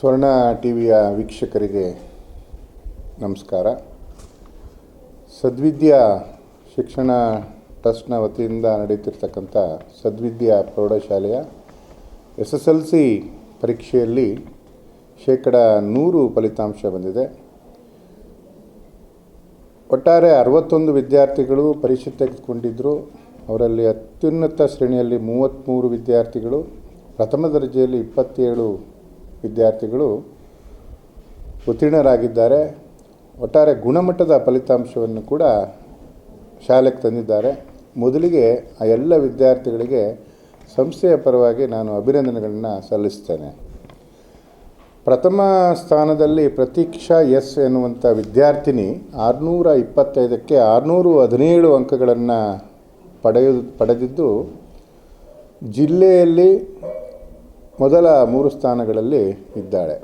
ಸ್ವರ್ಣ ಟಿವಿಯ ವೀಕ್ಷಕರಿಗೆ ನಮಸ್ಕಾರ. ಸದ್ವಿದ್ಯಾ ಶಿಕ್ಷಣ ಟ್ರಸ್ಟ್ನ ವತಿಯಿಂದ ನಡೆಯುತ್ತಿರ್ತಕ್ಕಂಥ ಸದ್ವಿದ್ಯಾ ಪ್ರೌಢಶಾಲೆಯ SSLC ಪರೀಕ್ಷೆಯಲ್ಲಿ 100% ಫಲಿತಾಂಶ ಬಂದಿದೆ. ಒಟ್ಟಾರೆ 61 ವಿದ್ಯಾರ್ಥಿಗಳು ಪರೀಕ್ಷೆ ತೆಗೆದುಕೊಂಡಿದ್ದರು. ಅವರಲ್ಲಿ ಅತ್ಯುನ್ನತ ಶ್ರೇಣಿಯಲ್ಲಿ 33 ವಿದ್ಯಾರ್ಥಿಗಳು, ಪ್ರಥಮ ದರ್ಜೆಯಲ್ಲಿ 27 ವಿದ್ಯಾರ್ಥಿಗಳು ಉತ್ತೀರ್ಣರಾಗಿದ್ದಾರೆ. ಒಟ್ಟಾರೆ ಗುಣಮಟ್ಟದ ಫಲಿತಾಂಶವನ್ನು ಕೂಡ ಶಾಲೆಗೆ ತಂದಿದ್ದಾರೆ. ಮೊದಲಿಗೆ ಆ ಎಲ್ಲ ವಿದ್ಯಾರ್ಥಿಗಳಿಗೆ ಸಂಸ್ಥೆಯ ಪರವಾಗಿ ನಾನು ಅಭಿನಂದನೆಗಳನ್ನು ಸಲ್ಲಿಸ್ತೇನೆ. ಪ್ರಥಮ ಸ್ಥಾನದಲ್ಲಿ ಪ್ರತೀಕ್ಷಾ ಎಸ್ ಎನ್ನುವಂಥ ವಿದ್ಯಾರ್ಥಿನಿ 625ಕ್ಕೆ 617 ಅಂಕಗಳನ್ನು ಪಡೆದಿದ್ದು ಜಿಲ್ಲೆಯಲ್ಲಿ ಮೊದಲ 3 ಸ್ಥಾನಗಳಲ್ಲಿ ಇದ್ದಾಳೆ.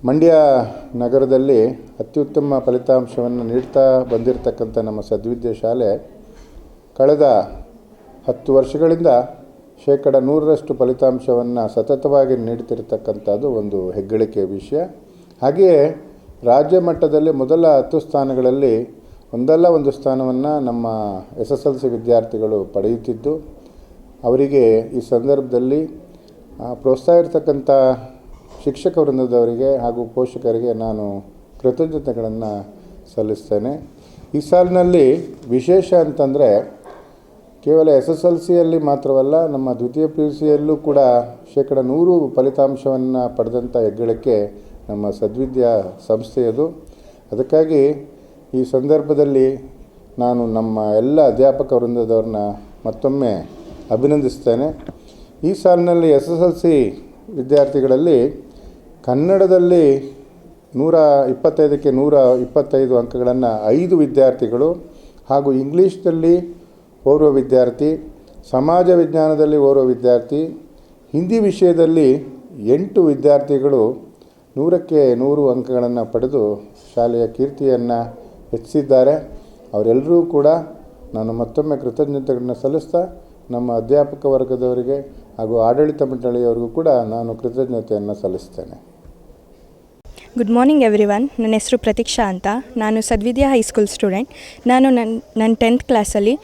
ಮಂಡ್ಯ ನಗರದಲ್ಲಿ ಅತ್ಯುತ್ತಮ ಫಲಿತಾಂಶವನ್ನು ನೀಡ್ತಾ ಬಂದಿರತಕ್ಕಂಥ ನಮ್ಮ ಸದ್ವಿದ್ಯಾ ಶಾಲೆ ಕಳೆದ 10 ವರ್ಷಗಳಿಂದ 100% ಫಲಿತಾಂಶವನ್ನು ಸತತವಾಗಿ ನೀಡುತ್ತಿರತಕ್ಕಂಥದ್ದು ಒಂದು ಹೆಗ್ಗಳಿಕೆಯ ವಿಷಯ. ಹಾಗೆಯೇ ರಾಜ್ಯ ಮಟ್ಟದಲ್ಲಿ ಮೊದಲ 10 ಸ್ಥಾನಗಳಲ್ಲಿ ಒಂದಲ್ಲ ಒಂದು ಸ್ಥಾನವನ್ನು ನಮ್ಮ SSLC ವಿದ್ಯಾರ್ಥಿಗಳು ಪಡೆಯುತ್ತಿದ್ದು, ಅವರಿಗೆ ಈ ಸಂದರ್ಭದಲ್ಲಿ ಪ್ರೋತ್ಸಾಹ ಇರತಕ್ಕಂಥ ಶಿಕ್ಷಕ ವೃಂದದವರಿಗೆ ಹಾಗೂ ಪೋಷಕರಿಗೆ ನಾನು ಕೃತಜ್ಞತೆಗಳನ್ನು ಸಲ್ಲಿಸ್ತೇನೆ. ಈ ಸಾಲಿನಲ್ಲಿ ವಿಶೇಷ ಅಂತಂದರೆ ಕೇವಲ SSLCಯಲ್ಲಿ ಮಾತ್ರವಲ್ಲ, ನಮ್ಮ ದ್ವಿತೀಯ PUCಯಲ್ಲೂ ಕೂಡ 100% ಫಲಿತಾಂಶವನ್ನು ಪಡೆದಂಥ ಹೆಗ್ಗಳಿಕೆ ನಮ್ಮ ಸದ್ವಿದ್ಯಾ ಸಂಸ್ಥೆಯದು. ಅದಕ್ಕಾಗಿ ಈ ಸಂದರ್ಭದಲ್ಲಿ ನಾನು ನಮ್ಮ ಎಲ್ಲ ಅಧ್ಯಾಪಕ ವೃಂದದವ್ರನ್ನ ಮತ್ತೊಮ್ಮೆ ಅಭಿನಂದಿಸ್ತೇನೆ. ಈ ಸಾಲಿನಲ್ಲಿ SSLC ವಿದ್ಯಾರ್ಥಿಗಳಲ್ಲಿ ಕನ್ನಡದಲ್ಲಿ 125ಕ್ಕೆ 125 ಅಂಕಗಳನ್ನು 5 ವಿದ್ಯಾರ್ಥಿಗಳು ಹಾಗೂ ಇಂಗ್ಲೀಷ್ನಲ್ಲಿ ಓರ್ವ ವಿದ್ಯಾರ್ಥಿ, ಸಮಾಜ ವಿಜ್ಞಾನದಲ್ಲಿ ಓರ್ವ ವಿದ್ಯಾರ್ಥಿ, ಹಿಂದಿ ವಿಷಯದಲ್ಲಿ 8 ವಿದ್ಯಾರ್ಥಿಗಳು 100ಕ್ಕೆ 100 ಅಂಕಗಳನ್ನು ಪಡೆದು ಶಾಲೆಯ ಕೀರ್ತಿಯನ್ನು ಹೆಚ್ಚಿಸಿದ್ದಾರೆ. ಅವರೆಲ್ಲರೂ ಕೂಡ ನಾನು ಮತ್ತೊಮ್ಮೆ ಕೃತಜ್ಞತೆಗಳನ್ನು ಸಲ್ಲಿಸ್ತಾ ನಮ್ಮ ಅಧ್ಯಾಪಕ ವರ್ಗದವರಿಗೆ ಹಾಗೂ ಆಡಳಿತ ಮಂಡಳಿಯವರಿಗೂ ಕೂಡ ನಾನು ಕೃತಜ್ಞತೆಯನ್ನು ಸಲ್ಲಿಸ್ತೇನೆ. Good morning everyone. ನನ್ನ ಹೆಸರು ಪ್ರತೀಕ್ಷಾ ಅಂತ. ನಾನು ಸದ್ವಿದ್ಯಾ ಹೈಸ್ಕೂಲ್ ಸ್ಟೂಡೆಂಟ್. ನಾನು ನನ್ನ 10th ಕ್ಲಾಸಲ್ಲಿ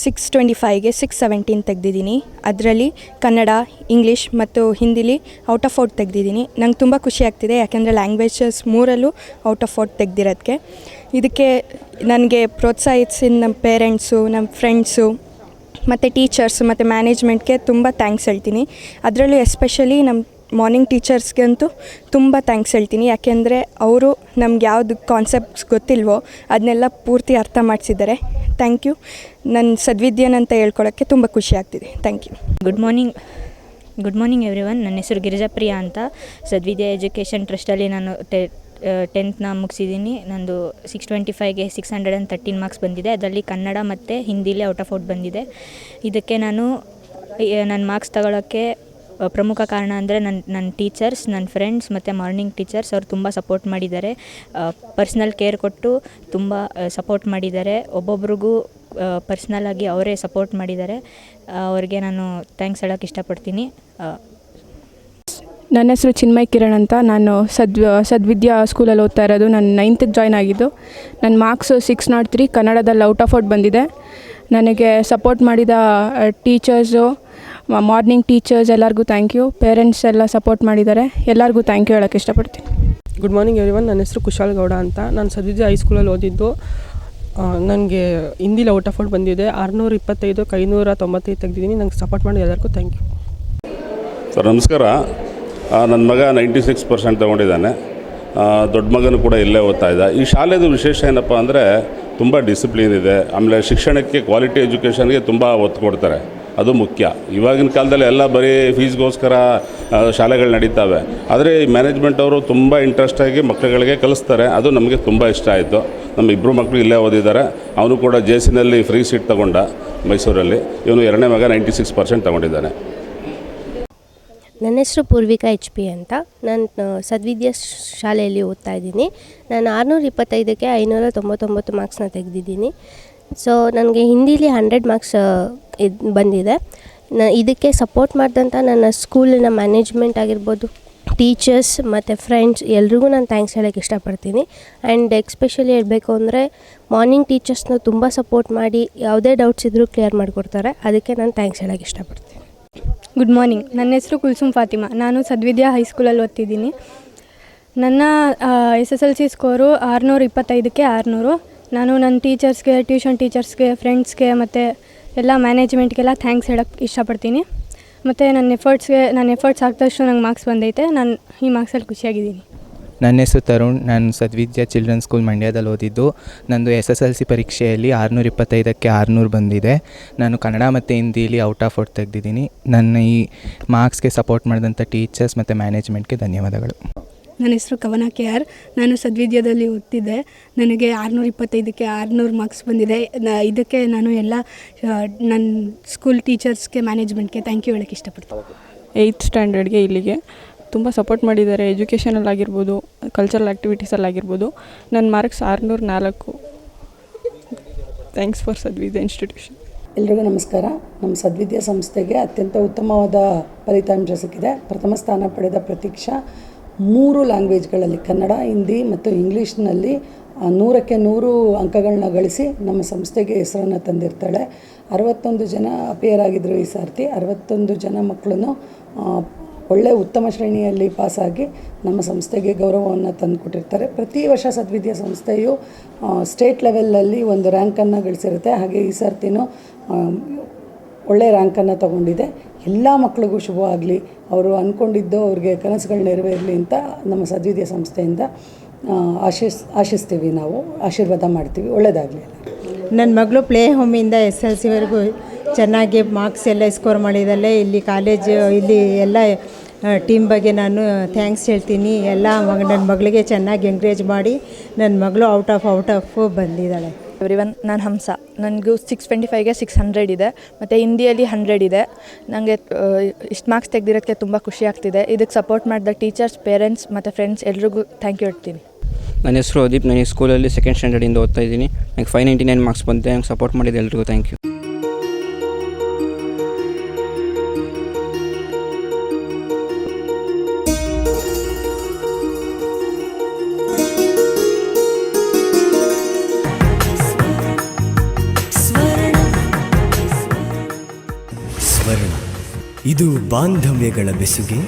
625ಗೆ 617 ತೆಗೆದಿದ್ದೀನಿ. ಅದರಲ್ಲಿ ಕನ್ನಡ, ಇಂಗ್ಲೀಷ್ ಮತ್ತು ಹಿಂದಿಲಿ ಔಟ್ ಆಫ್ ಔಟ್ ತೆಗೆದಿದ್ದೀನಿ. ನಂಗೆ ತುಂಬ ಖುಷಿ ಆಗ್ತಿದೆ, ಯಾಕೆಂದರೆ ಲ್ಯಾಂಗ್ವೇಜಸ್ 3ರಲ್ಲೂ ಔಟ್ ಆಫ್ ಔಟ್ ತೆಗೆದಿರೋದಕ್ಕೆ. ಇದಕ್ಕೆ ನನಗೆ ಪ್ರೋತ್ಸಾಹಿಸಿದ ನಮ್ಮ ಪೇರೆಂಟ್ಸು, ನಮ್ಮ ಫ್ರೆಂಡ್ಸು ಮತ್ತು ಟೀಚರ್ಸು ಮತ್ತು ಮ್ಯಾನೇಜ್ಮೆಂಟ್ಗೆ ತುಂಬ ಥ್ಯಾಂಕ್ಸ್ ಹೇಳ್ತೀನಿ. ಅದರಲ್ಲೂ ಎಸ್ಪೆಷಲಿ ನಮ್ಮ ಮಾರ್ನಿಂಗ್ ಟೀಚರ್ಸ್ಗಂತೂ ತುಂಬ ಥ್ಯಾಂಕ್ಸ್ ಹೇಳ್ತೀನಿ, ಯಾಕೆಂದರೆ ಅವರು ನಮ್ಗೆ ಯಾವುದು ಕಾನ್ಸೆಪ್ಟ್ಸ್ ಗೊತ್ತಿಲ್ವೋ ಅದನ್ನೆಲ್ಲ ಪೂರ್ತಿ ಅರ್ಥ ಮಾಡಿಸಿದ್ದಾರೆ. Thank you. ನನ್ನ ಸದ್ವಿದ್ಯಾನಂತ ಹೇಳ್ಕೊಳಕ್ಕೆ ತುಂಬ ಖುಷಿ ಆಗ್ತಿದೆ. Thank you. Good morning everyone. ನನ್ನ ಹೆಸರು ಗಿರಿಜಾಪ್ರಿಯಾ ಅಂತ. ಸದ್ವಿದ್ಯಾ ಎಜುಕೇಷನ್ ಟ್ರಸ್ಟಲ್ಲಿ ನಾನು 10th ಮುಗಿಸಿದ್ದೀನಿ. ನಂದು 625ಗೆ 613 ಮಾರ್ಕ್ಸ್ ಬಂದಿದೆ. ಅದರಲ್ಲಿ ಕನ್ನಡ ಮತ್ತು ಹಿಂದಿಲೇ ಔಟ್ ಆಫ್ ಔಟ್ ಬಂದಿದೆ. ಇದಕ್ಕೆ ನನ್ನ ಮಾರ್ಕ್ಸ್ ತಗೊಳ್ಳೋಕ್ಕೆ ಪ್ರಮುಖ ಕಾರಣ ಅಂದರೆ ನನ್ನ ಟೀಚರ್ಸ್, ನನ್ನ ಫ್ರೆಂಡ್ಸ್ ಮತ್ತು ಮಾರ್ನಿಂಗ್ ಟೀಚರ್ಸ್ ಅವ್ರು ತುಂಬ ಸಪೋರ್ಟ್ ಮಾಡಿದ್ದಾರೆ. ಪರ್ಸ್ನಲ್ ಕೇರ್ ಕೊಟ್ಟು ತುಂಬ ಸಪೋರ್ಟ್ ಮಾಡಿದ್ದಾರೆ. ಒಬ್ಬೊಬ್ರಿಗೂ ಪರ್ಸ್ನಲಾಗಿ ಅವರೇ ಸಪೋರ್ಟ್ ಮಾಡಿದ್ದಾರೆ. ಅವ್ರಿಗೆ ನಾನು ಥ್ಯಾಂಕ್ಸ್ ಹೇಳೋಕ್ಕೆ ಇಷ್ಟಪಡ್ತೀನಿ. ನನ್ನ ಹೆಸರು ಚಿನ್ಮಯ್ ಕಿರಣ್ ಅಂತ. ನಾನು ಸದ್ವಿದ್ಯಾ ಸ್ಕೂಲಲ್ಲಿ ಓದ್ತಾ ಇರೋದು. ನಾನು 9th ಜಾಯ್ನ್ ಆಗಿದ್ದು. ನನ್ನ ಮಾರ್ಕ್ಸು 603 ಕನ್ನಡದಲ್ಲಿ ಔಟ್ ಆಫ್ ಔಟ್ ಬಂದಿದೆ. ನನಗೆ ಸಪೋರ್ಟ್ ಮಾಡಿದ ಟೀಚರ್ಸು, ಮಾರ್ನಿಂಗ್ ಟೀಚರ್ಸ್ ಎಲ್ಲರಿಗೂ ಥ್ಯಾಂಕ್ ಯು. ಪೇರೆಂಟ್ಸ್ ಎಲ್ಲ ಸಪೋರ್ಟ್ ಮಾಡಿದ್ದಾರೆ. ಎಲ್ಲರಿಗೂ ಥ್ಯಾಂಕ್ ಯು ಹೇಳೋಕ್ಕೆ ಇಷ್ಟಪಡ್ತೀನಿ. Good morning everyone. ನನ್ನ ಹೆಸರು ಕುಶಾಲ್ ಗೌಡ ಅಂತ. ನಾನು ಸದ್ವಿದ್ಯಾ ಹೈಸ್ಕೂಲಲ್ಲಿ ಓದಿದ್ದು. ನನಗೆ ಹಿಂದಿಲಿ ಔಟ್ ಆಫ್ ಔಟ್ ಬಂದಿದೆ. 625ಕ್ಕೆ 595 ತೆಗೆದಿದ್ದೀನಿ. ನನಗೆ ಸಪೋರ್ಟ್ ಮಾಡಿ ಎಲ್ಲರಿಗೂ ಥ್ಯಾಂಕ್ ಯು. ಸರ್ ನಮಸ್ಕಾರ. ನನ್ನ ಮಗ 96% ತೊಗೊಂಡಿದ್ದಾನೆ. ದೊಡ್ಡ ಮಗನೂ ಕೂಡ ಇಲ್ಲೇ ಓದ್ತಾ ಇದ್ದ. ಈ ಶಾಲೆದು ವಿಶೇಷ ಏನಪ್ಪ ಅಂದರೆ ತುಂಬ ಡಿಸಿಪ್ಲಿನ್ ಇದೆ. ಆಮೇಲೆ ಶಿಕ್ಷಣಕ್ಕೆ, ಕ್ವಾಲಿಟಿ ಎಜುಕೇಷನ್ಗೆ ತುಂಬ ಒತ್ತು ಕೊಡ್ತಾರೆ. ಅದು ಮುಖ್ಯ. ಇವಾಗಿನ ಕಾಲದಲ್ಲಿ ಎಲ್ಲ ಬರೀ ಫೀಸ್ಗೋಸ್ಕರ ಶಾಲೆಗಳು ನಡೀತವೆ. ಆದರೆ ಈ ಮ್ಯಾನೇಜ್ಮೆಂಟ್ ಅವರು ತುಂಬ ಇಂಟ್ರೆಸ್ಟಾಗಿ ಮಕ್ಕಳುಗಳಿಗೆ ಕಲಿಸ್ತಾರೆ. ಅದು ನಮಗೆ ತುಂಬ ಇಷ್ಟ ಆಯಿತು. ನಮ್ಮ 2 ಮಕ್ಕಳು ಇಲ್ಲೇ ಓದಿದ್ದಾರೆ. ಅವನು ಕೂಡ JCನಲ್ಲಿ ಫ್ರೀ ಸೀಟ್ ತೊಗೊಂಡ ಮೈಸೂರಲ್ಲಿ. ಇವನು 2ನೇ ಮಗ 96% ತೊಗೊಂಡಿದ್ದಾನೆ. ನನ್ನ ಹೆಸರು ಪೂರ್ವಿಕಾ HP ಅಂತ. ನಾನು ಸದ್ವಿದ್ಯಾ ಶಾಲೆಯಲ್ಲಿ ಓದ್ತಾ ಇದ್ದೀನಿ. ನಾನು 625ಕ್ಕೆ 599 ಮಾರ್ಕ್ಸ್ನ ತೆಗೆದಿದ್ದೀನಿ. ಸೊ ನನಗೆ ಹಿಂದಿಲಿ 100 ಮಾರ್ಕ್ಸ್ ಬಂದಿದೆ. ಇದಕ್ಕೆ ಸಪೋರ್ಟ್ ಮಾಡಿದಂಥ ನನ್ನ ಸ್ಕೂಲಿನ ಮ್ಯಾನೇಜ್ಮೆಂಟ್ ಆಗಿರ್ಬೋದು, ಟೀಚರ್ಸ್ ಮತ್ತು ಫ್ರೆಂಡ್ಸ್ ಎಲ್ರಿಗೂ ನಾನು ಥ್ಯಾಂಕ್ಸ್ ಹೇಳೋಕ್ಕೆ ಇಷ್ಟಪಡ್ತೀನಿ. ಆ್ಯಂಡ್ ಎಕ್ಸ್ಪೆಷಲಿ ಹೇಳಬೇಕು ಅಂದರೆ ಮಾರ್ನಿಂಗ್ ಟೀಚರ್ಸ್ನ ತುಂಬ ಸಪೋರ್ಟ್ ಮಾಡಿ ಯಾವುದೇ ಡೌಟ್ಸ್ ಇದ್ದರೂ ಕ್ಲಿಯರ್ ಮಾಡಿಕೊಡ್ತಾರೆ. ಅದಕ್ಕೆ ನಾನು ಥ್ಯಾಂಕ್ಸ್ ಹೇಳೋಕ್ಕೆ ಇಷ್ಟಪಡ್ತೀನಿ. Good morning. ನನ್ನ ಹೆಸರು ಕುಲ್ಸುಮ್ ಫಾತಿಮಾ. ನಾನು ಸದ್ವಿದ್ಯಾ ಹೈಸ್ಕೂಲಲ್ಲಿ ಓದ್ತಿದ್ದೀನಿ. ನನ್ನ SSLC ಸ್ಕೋರು 625ಕ್ಕೆ 600. ನಾನು ನನ್ನ ಟೀಚರ್ಸ್ಗೆ, ಟ್ಯೂಷನ್ ಟೀಚರ್ಸ್ಗೆ, ಫ್ರೆಂಡ್ಸ್ಗೆ ಮತ್ತು ಎಲ್ಲ ಮ್ಯಾನೇಜ್ಮೆಂಟ್ಗೆಲ್ಲ ಥ್ಯಾಂಕ್ಸ್ ಹೇಳೋಕ್ಕೆ ಇಷ್ಟಪಡ್ತೀನಿ. ಮತ್ತು ನನ್ನ ಎಫರ್ಟ್ಸ್ ಹಾಕಿದಷ್ಟು ನಂಗೆ ಮಾರ್ಕ್ಸ್ ಬಂದೈತೆ. ನಾನು ಈ ಮಾರ್ಕ್ಸಲ್ಲಿ ಖುಷಿಯಾಗಿದ್ದೀನಿ. ನನ್ನ ಹೆಸರು ತರುಣ್. ನಾನು ಸದ್ವಿದ್ಯಾ ಚಿಲ್ಡ್ರನ್ ಸ್ಕೂಲ್ ಮಂಡ್ಯದಲ್ಲಿ ಓದಿದ್ದು. ನಂದು SSLC ಪರೀಕ್ಷೆಯಲ್ಲಿ 625ಕ್ಕೆ 600 ಬಂದಿದೆ. ನಾನು ಕನ್ನಡ ಮತ್ತು ಹಿಂದಿಲಿ ಔಟ್ ಆಫ್ ಔಟ್ ತೆಗೆದಿದ್ದೀನಿ. ನನ್ನ ಈ ಮಾರ್ಕ್ಸ್ಗೆ ಸಪೋರ್ಟ್ ಮಾಡಿದಂಥ ಟೀಚರ್ಸ್ ಮತ್ತು ಮ್ಯಾನೇಜ್ಮೆಂಟ್ಗೆ ಧನ್ಯವಾದಗಳು. ನನ್ನ ಹೆಸರು ಕವನ KR. ನಾನು ಸದ್ವಿದ್ಯಾದಲ್ಲಿ ಓದ್ತಿದ್ದೆ. ನನಗೆ 625ಕ್ಕೆ 600 ಮಾರ್ಕ್ಸ್ ಬಂದಿದೆ. ಇದಕ್ಕೆ ನಾನು ಎಲ್ಲ ನನ್ನ ಸ್ಕೂಲ್ ಟೀಚರ್ಸ್ಗೆ, ಮ್ಯಾನೇಜ್ಮೆಂಟ್ಗೆ ಥ್ಯಾಂಕ್ ಯು ಹೇಳೋಕ್ಕೆ ಇಷ್ಟಪಡ್ತೀನಿ. 8th ಸ್ಟ್ಯಾಂಡರ್ಡ್ಗೆ ಇಲ್ಲಿಗೆ ತುಂಬ ಸಪೋರ್ಟ್ ಮಾಡಿದ್ದಾರೆ. ಎಜುಕೇಷನಲ್ಲಾಗಿರ್ಬೋದು, ಕಲ್ಚರಲ್ ಆ್ಯಕ್ಟಿವಿಟೀಸಲ್ಲಾಗಿರ್ಬೋದು. ನನ್ನ marks 604. Thanks for Sadvidya institution. ಎಲ್ರಿಗೂ ನಮಸ್ಕಾರ. ನಮ್ಮ ಸದ್ವಿದ್ಯಾ ಸಂಸ್ಥೆಗೆ ಅತ್ಯಂತ ಉತ್ತಮವಾದ ಫಲಿತಾಂಶ ಸಿಕ್ಕಿದೆ. ಪ್ರಥಮ ಸ್ಥಾನ ಪಡೆದ ಪ್ರತೀಕ್ಷಾ 3 ಲ್ಯಾಂಗ್ವೇಜ್ಗಳಲ್ಲಿ ಕನ್ನಡ, ಹಿಂದಿ ಮತ್ತು ಇಂಗ್ಲೀಷ್ನಲ್ಲಿ 100ಕ್ಕೆ 100 ಅಂಕಗಳನ್ನ ಗಳಿಸಿ ನಮ್ಮ ಸಂಸ್ಥೆಗೆ ಹೆಸರನ್ನು ತಂದಿರ್ತಾಳೆ. 61 ಜನ ಅಪಿಯರ್ ಆಗಿದ್ದರು ಈ ಸಾರ್ತಿ. 61 ಜನ ಮಕ್ಕಳನ್ನು ಒಳ್ಳೆಯ ಉತ್ತಮ ಶ್ರೇಣಿಯಲ್ಲಿ ಪಾಸಾಗಿ ನಮ್ಮ ಸಂಸ್ಥೆಗೆ ಗೌರವವನ್ನು ತಂದುಕೊಟ್ಟಿರ್ತಾರೆ. ಪ್ರತಿ ವರ್ಷ ಸದ್ವಿದ್ಯಾ ಸಂಸ್ಥೆಯು ಸ್ಟೇಟ್ ಲೆವೆಲಲ್ಲಿ ಒಂದು ರ್ಯಾಂಕನ್ನು ಗಳಿಸಿರುತ್ತೆ. ಹಾಗೆ ಈ ಸರ್ತಿನೂ ಒಳ್ಳೆಯ ರ್ಯಾಂಕನ್ನು ತಗೊಂಡಿದೆ. ಎಲ್ಲ ಮಕ್ಕಳಿಗೂ ಶುಭವಾಗಲಿ, ಅವರು ಅಂದ್ಕೊಂಡಿದ್ದು ಅವ್ರಿಗೆ ಕನಸುಗಳು ನೆರವೇರಲಿ ಅಂತ ನಮ್ಮ ಸದ್ವಿದ್ಯಾ ಸಂಸ್ಥೆಯಿಂದ ಆಶಿಸ್ತೀವಿ. ನಾವು ಆಶೀರ್ವಾದ ಮಾಡ್ತೀವಿ. ಒಳ್ಳೆಯದಾಗಲಿ. ನನ್ನ ಮಗಳು ಪ್ಲೇ ಹೋಮಿಂದ SSLCವರೆಗೂ ಚೆನ್ನಾಗಿ ಮಾರ್ಕ್ಸ್ ಎಲ್ಲ ಸ್ಕೋರ್ ಮಾಡಿದ್ದಾಳೆ. ಇಲ್ಲಿ ಕಾಲೇಜು, ಇಲ್ಲಿ ಎಲ್ಲ ಟೀಮ್ ಬಗ್ಗೆ ನಾನು ಥ್ಯಾಂಕ್ಸ್ ಹೇಳ್ತೀನಿ. ಎಲ್ಲ ನನ್ನ ಮಗಳಿಗೆ ಚೆನ್ನಾಗಿ ಎಂಕರೇಜ್ ಮಾಡಿ ನನ್ನ ಮಗಳು ಔಟ್ ಆಫ್ ಬಂದಿದ್ದಾಳೆ. ಎವ್ರಿವನ್, ನಾನು ಹಂಸ. ನನಗೂ 625ಗೆ 600 ಇದೆ ಮತ್ತು ಹಿಂದಿಯಲ್ಲಿ 100 ಇದೆ. ನನಗೆ ಇಷ್ಟು ಮಾರ್ಕ್ಸ್ ತೆಗೆದಿರೋಕ್ಕೆ ತುಂಬ ಖುಷಿ ಆಗ್ತಿದೆ. ಇದಕ್ಕೆ ಸಪೋರ್ಟ್ ಮಾಡಿದ ಟೀಚರ್ಸ್, ಪೇರೆಂಟ್ಸ್ ಮತ್ತು ಫ್ರೆಂಡ್ಸ್ ಎಲ್ರಿಗೂ ಥ್ಯಾಂಕ್ ಯು ಹೇಳ್ತೀನಿ. ನನ್ನ ಹೆಸರು ಅದೀಪ್. ನಾನು ಈ ಸ್ಕೂಲಲ್ಲಿ 2nd ಸ್ಟ್ಯಾಂಡರ್ಡಿಂದ ಓದ್ತಾ ಇದ್ದೀನಿ. ನನಗೆ 599 ಮಾರ್ಕ್ಸ್ ಬಂದಿದೆ. ನಂಗೆ ಸಪೋರ್ಟ್ ಮಾಡಿದ ಎಲ್ರಿಗೂ ಥ್ಯಾಂಕ್ ಯು. ಸ್ವರ್ಣ, ಇದು ಬಾಂಧವ್ಯಗಳ ಬೆಸುಗೆ,